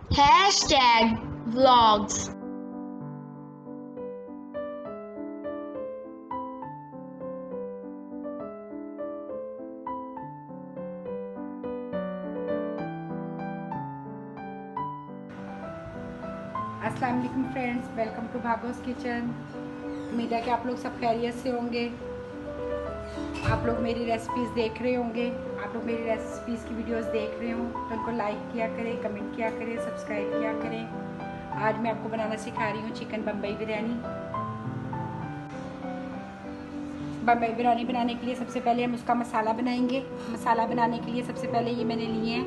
Hashtag vlogs. अस्सलाम वालेकुम friends, welcome to भागोस kitchen. उम्मीद है कि आप लोग सब खैरियत से होंगे। आप लोग मेरी रेसिपीज़ देख रहे होंगे, आप लोग मेरी रेसिपीज़ की वीडियोस देख रहे हो तो उनको लाइक किया करें, कमेंट किया करें, सब्सक्राइब किया करें। आज मैं आपको बनाना सिखा रही हूँ चिकन बम्बई बिरयानी। बम्बई बिरयानी बनाने के लिए सबसे पहले हम उसका मसाला बनाएंगे। मसाला बनाने के लिए सबसे पहले ये मैंने लिए हैं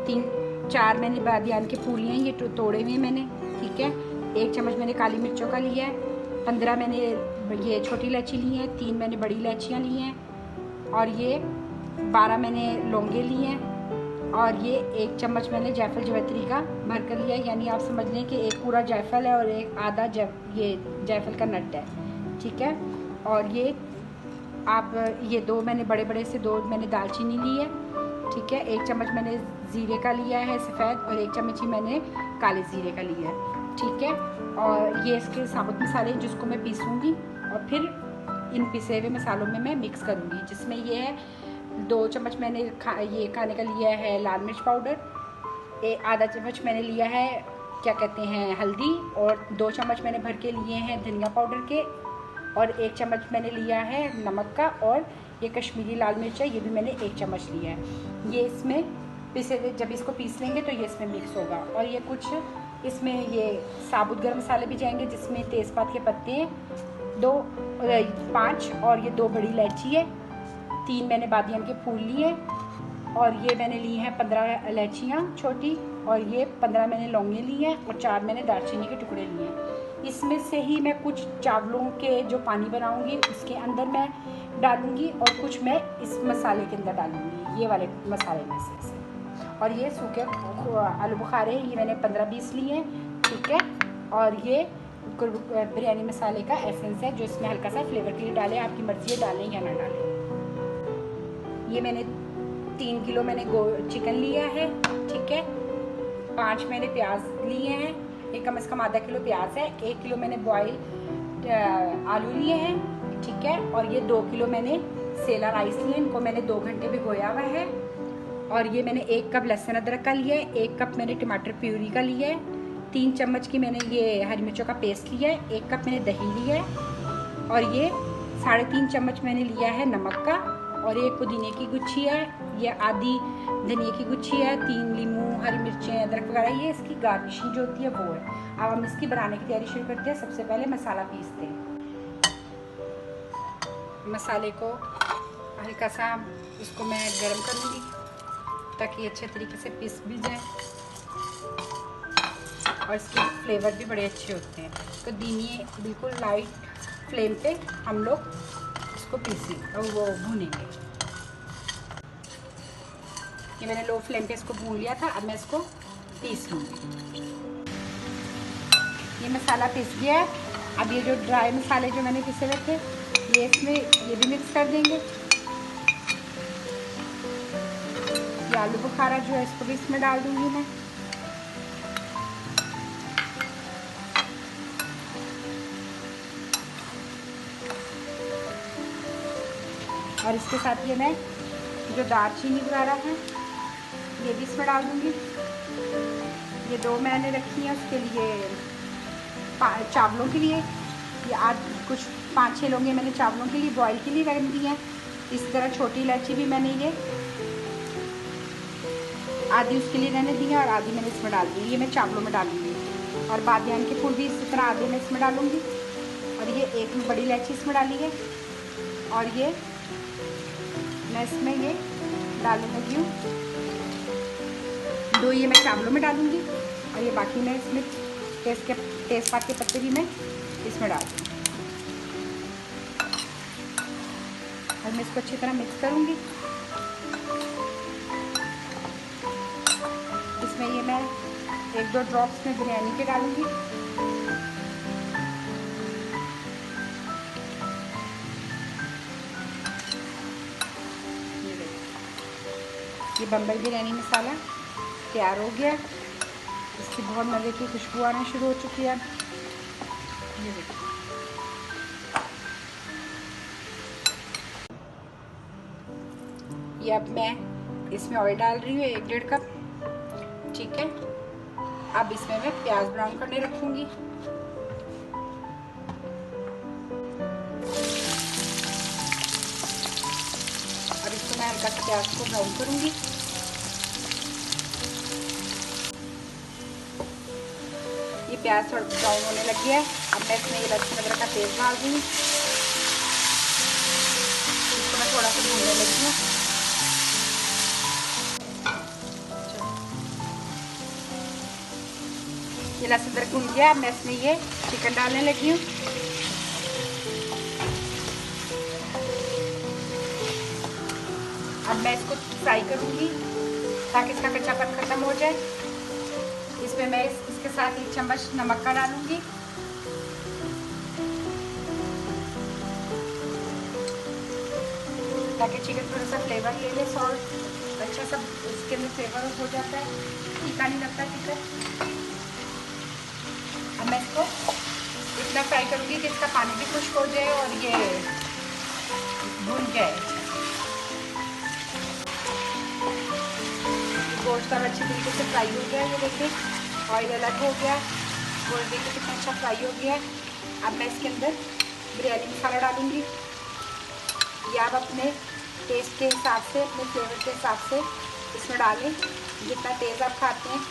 3-4 मैंने बादियान के फूल लिए हैं, ये तोड़े हुए मैंने, ठीक है। 1 चम्मच मैंने काली मिर्चों का लिया है। 15 मैंने ये छोटी इलायची ली है। 3 मैंने बड़ी इलायचियाँ ली हैं और ये 12 मैंने लौंगे लिए हैं और ये 1 चम्मच मैंने जायफल जवैत्री का भर कर लिया है। यानी आप समझ लें कि एक पूरा जायफल है और एक आधा ये जायफल का नट है, ठीक है। और ये आप ये 2 मैंने बड़े बड़े से 2 मैंने दालचीनी ली है, ठीक है। 1 चम्मच मैंने ज़ीरे का लिया है सफ़ेद और 1 चम्मच ही मैंने काले ज़ीरे का लिया है, ठीक है। और ये इसके साबुत मसाले जिसको मैं पीसूँगी और फिर इन पिसे हुए मसालों में मैं मिक्स करूँगी, जिसमें ये है 2 चम्मच मैंने ये खाने का लिया है लाल मिर्च पाउडर, आधा चम्मच मैंने लिया है क्या कहते हैं हल्दी, और 2 चम्मच मैंने भर के लिए हैं धनिया पाउडर के, और 1 चम्मच मैंने लिया है नमक का, और ये कश्मीरी लाल मिर्च है, ये भी मैंने 1 चम्मच लिया है। ये इसमें जब इसको पीस लेंगे तो ये इसमें मिक्स होगा। और ये कुछ इसमें ये साबुत गर्म मसाले भी जाएंगे, जिसमें तेज़पात के पत्ते हैं 5 और ये 2 बड़ी इलायची है, 3 मैंने बादियान के फूल लिए और ये मैंने ली हैं 15 इलायचियाँ छोटी, और ये 15 मैंने लौंगे लिए हैं और 4 मैंने दालचीनी के टुकड़े लिए हैं। इसमें से ही मैं कुछ चावलों के जो पानी बनाऊंगी उसके अंदर मैं डालूंगी और कुछ मैं इस मसाले के अंदर डालूंगी, ये वाले मसाले में से। और ये सूखे आलू बुखारे हैं, ये मैंने 15-20 लिए हैं, ठीक है। और ये बिरयानी मसाले का एसेंस है जो इसमें हल्का सा फ्लेवर के लिए डालें, आपकी मर्ज़ी है डालें या ना डालें। ये मैंने 3 किलो मैंने चिकन लिया है, ठीक है। 5 मैंने प्याज लिए हैं, एक कम से कम आधा किलो प्याज है। 1 किलो मैंने बॉयल आलू लिए हैं, ठीक है। और ये 2 किलो मैंने सेला राइस लिए, इनको मैंने 2 घंटे भिगोया हुआ है। और ये मैंने 1 कप लहसुन अदरक का लिया है, 1 कप मैंने टमाटर प्यूरी का लिया है, 3 चम्मच की मैंने ये हरी मिर्चों का पेस्ट लिया है, 1 कप मैंने दही लिया है, और ये 3.5 चम्मच मैंने लिया है नमक का, और ये पुदीने की गुच्छी है, ये आधी धनिया की गुच्छी है, 3 लीमू, हरी मिर्चें, अदरक वगैरह, ये इसकी गार्निशिंग जो होती है वो है। अब हम इसकी बनाने की तैयारी शुरू करते हैं। सबसे पहले मसाला पीसते हैं। मसाले को हल्का सा इसको मैं गर्म करूँगी ताकि अच्छे तरीके से पीस भी जाए, और इसके फ्लेवर भी बड़े अच्छे होते हैं। तो धीमी बिल्कुल लाइट फ्लेम पे हम लोग इसको पीसेंगे और वो भूनेंगे। ये मैंने लो फ्लेम पे इसको भून लिया था, अब मैं इसको पीस लूँगी। ये मसाला पिस गया है। अब ये जो ड्राई मसाले जो मैंने पिसे हुए थे ये इसमें ये भी मिक्स कर देंगे। ये आलू बुखारा जो है इसको भी इसमें डाल दूँगी मैं। और इसके साथ ये मैं जो दालचीनी वगैरह है ये भी इसमें डाल दूँगी। ये 2 मैंने रखी हैं उसके लिए चावलों के लिए, ये आज कुछ 5-6 लौंगे मैंने चावलों के लिए बॉयल के लिए रख दी हैं। इस तरह छोटी इलायची भी मैंने ये आधी उसके लिए रहने दी है और आधी मैंने इसमें डाल दी, ये मैं चावलों में डालूँगी। और बादियान के फूल भी इसी तरह आधे मैं इसमें डालूँगी। और ये 1 बड़ी इलायची इसमें डाली है, और ये मैं इसमें ये डालने लगी हूँ 2 ये मैं चावलों में डालूँगी, और ये बाकी मैं इसमें तेज़पात के पत्ते भी मैं इसमें डाल दूँगी। और मैं इसको अच्छी तरह मिक्स करूँगी। इसमें ये मैं 1-2 ड्रॉप्स में बिरयानी के डालूँगी। ये बम्बई बिरयानी मसाला तैयार हो गया। इसकी बहुत मज़े की खुशबू आना शुरू हो चुकी है। ये देखिए, ये अब मैं इसमें ऑयल डाल रही हूँ 1-1.5 कप। ठीक है, अब इसमें मैं प्याज ब्राउन करने रखूँगी। और इसको मैं हल्का सा प्याज को ब्राउन करूँगी। ये प्याज थोड़ा ब्राउन होने लग गया है। अब मैं इसमें ये लहसुन अदरक का पेस्ट डाल दूँगी। इसको मैं थोड़ा सा भूनने लगी हूँ। ये लहसुन अदरक भून गया। अब मैं इसमें ये चिकन डालने लगी हूँ। अब मैं इसको फ्राई करूँगी ताकि इसका कच्चापन खत्म हो जाए। इसमें मैं इसके साथ 1 चम्मच नमक का डालूंगी। ताकि चिकन थोड़ा सा फ्लेवर ले ले, सॉल्ट अच्छा सा इसके अंदर फ्लेवर हो जाता है, तीखा नहीं लगता चिकन। अब मैं इसको इतना फ्राई करूँगी कि इसका पानी भी खुश्क हो जाए और ये भून जाए। गोश्त अब अच्छी तरीके से फ्राई हो गया है। ये देखिए, ऑयल अलग हो गया, गोश्त देखिए कितना अच्छा फ्राई हो गया है। अब मैं इसके अंदर बिरयानी मसाला डालूंगी। ये आप अपने टेस्ट के हिसाब से, अपने फ्लेवर के हिसाब से इसमें डालें, जितना तेज़ आप खाते हैं।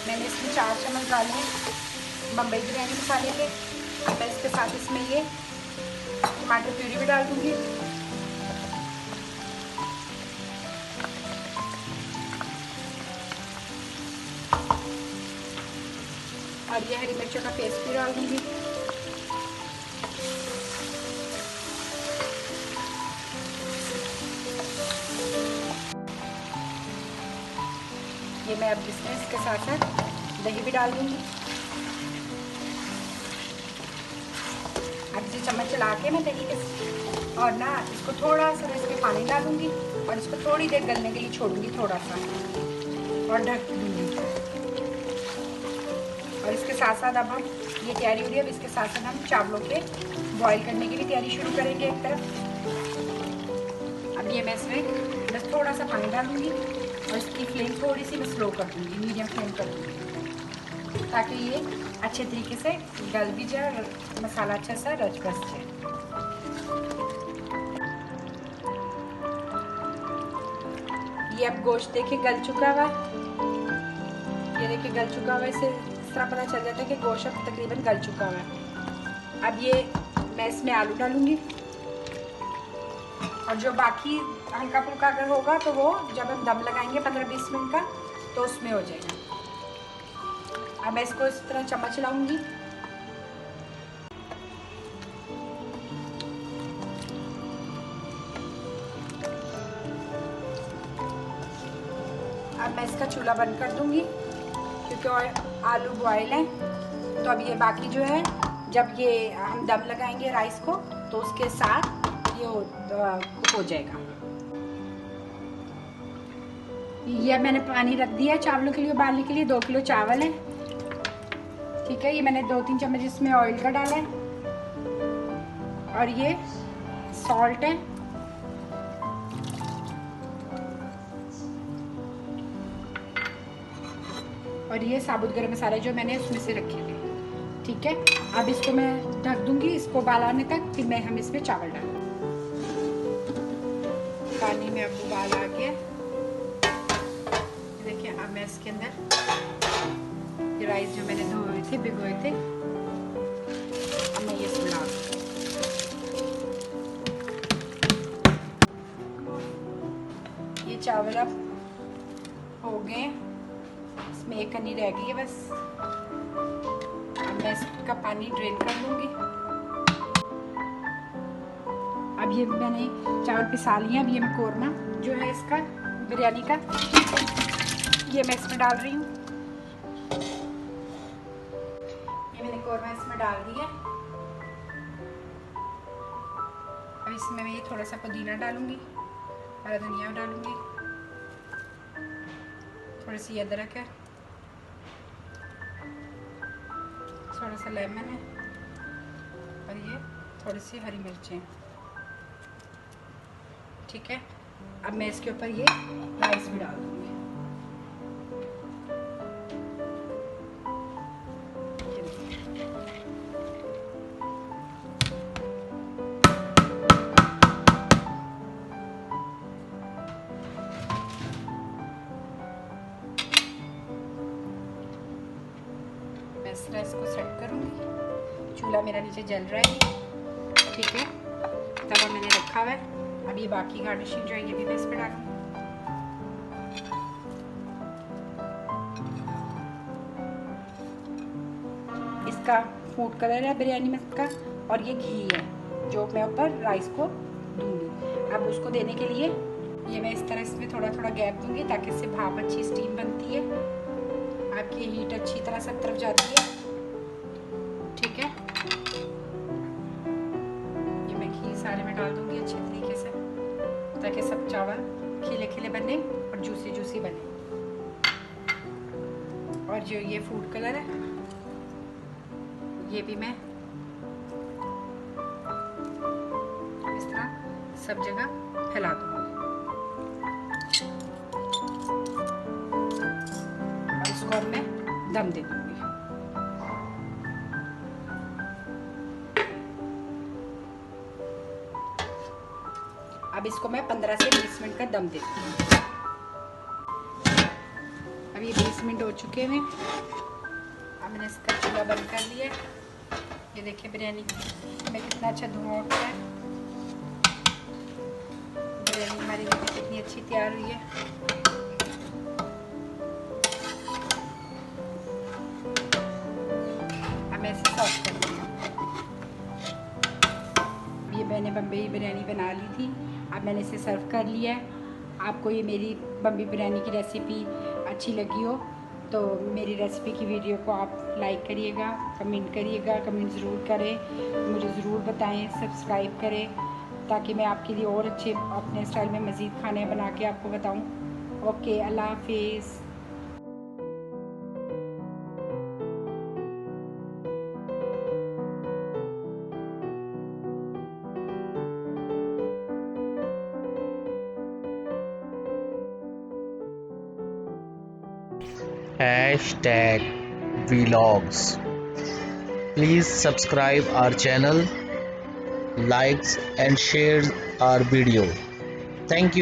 मैंने इसमें 4 चम्मच डाले बम्बई बिरयानी मसाले के। अब मैं इसके साथ इसमें ये टमाटर प्यूरी भी डाल दूँगी। और ये हरी मिर्चों का पेस्ट भी डाल दूँगी। ये मैं अब इसके साथ साथ दही भी डाल दूँगी। अब इसे चम्मच चला के मैं दही के और ना इसको थोड़ा सा इसमें पानी डालूँगी और इसको थोड़ी देर गलने के लिए छोड़ूंगी थोड़ा सा और ढक दूँगी। और इसके साथ साथ अब हम ये तैयारी हो रही है। अब इसके साथ साथ हम चावलों के बॉईल करने की भी तैयारी शुरू करेंगे एक तरफ। अब ये मैं इसमें बस थोड़ा सा पानी डालूँगी और इसकी फ्लेम थोड़ी सी मैं स्लो कर दूँगी, मीडियम फ्लेम कर दूँगी, ताकि ये अच्छे तरीके से गल भी जाए और मसाला अच्छा सा रच बस जाए। ये अब गोश्त देखिए गल चुका हुआ, ये देखिए गल चुका हुआ। इसे इस तरह पता चल जाता है कि गोश्त अब तकरीबन गल चुका हुआ है। अब ये मैं इसमें आलू डालूँगी और जो बाकी हल्का फुल्का अगर होगा तो वो जब हम दम लगाएंगे 15-20 मिनट का तो उसमें हो जाएगा। अब मैं इसको इस तरह चम्मच लाऊंगी। अब मैं इसका चूल्हा बंद कर दूंगी क्योंकि आलू बॉयल है। तो अब ये बाकी जो है जब ये हम दम लगाएंगे राइस को तो उसके साथ ये हो जाएगा। ये मैंने पानी रख दिया चावलों के लिए उबालने के लिए। 2 किलो चावल है। ठीक है, ये मैंने 2-3 चम्मच इसमें ऑयल का डाला है और ये सॉल्ट है। और ये साबुत गरम मसाले जो मैंने उसमें से रखे थे। ठीक है, अब इसको मैं ढक दूंगी इसको उबाल आने तक, फिर हम इसमें चावल डालेंगे। पानी में अब उबाल आ गया, देखिए। अब मैं इसके अंदर ये राइस जो मैंने धोए थे, भिगोए थे, अब मैं ये इसमें डाल दूँ। ये चावल अब हो गए, इसमें एक कनी रह गई है बस। अब मैं इसका पानी ड्रेन कर लूँगी। अब ये मैंने चावल पिसा लिए। अब ये मैं कोरमा जो है इसका बिरयानी का, ये मैं इसमें डाल रही हूँ। ये मैंने कौरमा इसमें डाल दिया। अब इसमें मैं ये थोड़ा सा पुदीना डालूंगी, हरा धनिया डालूंगी, थोड़ी सी अदरक है, थोड़ा सा लेमन है और ये थोड़ी सी हरी मिर्चें। ठीक है, अब मैं इसके ऊपर ये राइस भी डाल दूंगी। मैं इस तरह इसको सेट करूंगी। चूल्हा मेरा नीचे जल रहा है। ठीक है, तवा मैंने रखा हुआ है। अब ये बाकी गार्निशिंग जो है ये भी मैं इस पर डालूंगी। इसका फूड कलर है बिरयानी में का, और ये घी है जो मैं ऊपर राइस को दूंगी। अब उसको देने के लिए ये मैं इस तरह इसमें थोड़ा थोड़ा गैप दूंगी ताकि इससे भाप अच्छी स्टीम बनती है, आपकी हीट अच्छी तरह सब तरफ जाती है। ठीक है, ये मैं घी सारे में डाल दूंगी अच्छे तरीके से ताकि सब चावल खिले खिले बने और जूसी जूसी बने। और जो ये फूड कलर है ये भी मैं इस तरह सब जगह फैला दूंगी और इसको अब मैं दम दे दूंगी। अब इसको मैं 15 से 20 मिनट का दम दे दूंगी। अब ये 20 मिनट हो चुके हैं। अब मैंने इसका चूल्हा बंद कर लिया। ये देखिए बिरयानी में कितना अच्छा धुआं उठता है। बिरयानी हमारी देखिए कितनी अच्छी तैयार हुई है। अब मैं इसे सर्व कर दूँगी। ये मैंने बम्बई बिरयानी बना ली थी, अब मैंने इसे सर्व कर लिया है। आपको ये मेरी बम्बई बिरयानी की रेसिपी अच्छी लगी हो तो मेरी रेसिपी की वीडियो को आप लाइक करिएगा, कमेंट करिएगा, कमेंट ज़रूर करें, मुझे ज़रूर बताएं, सब्सक्राइब करें ताकि मैं आपके लिए और अच्छे अपने स्टाइल में मज़ीद खाने बना के आपको बताऊं। ओके, अल्लाह हाफिज़। #vlogs. Please subscribe our channel, likes and share our video. Thank you.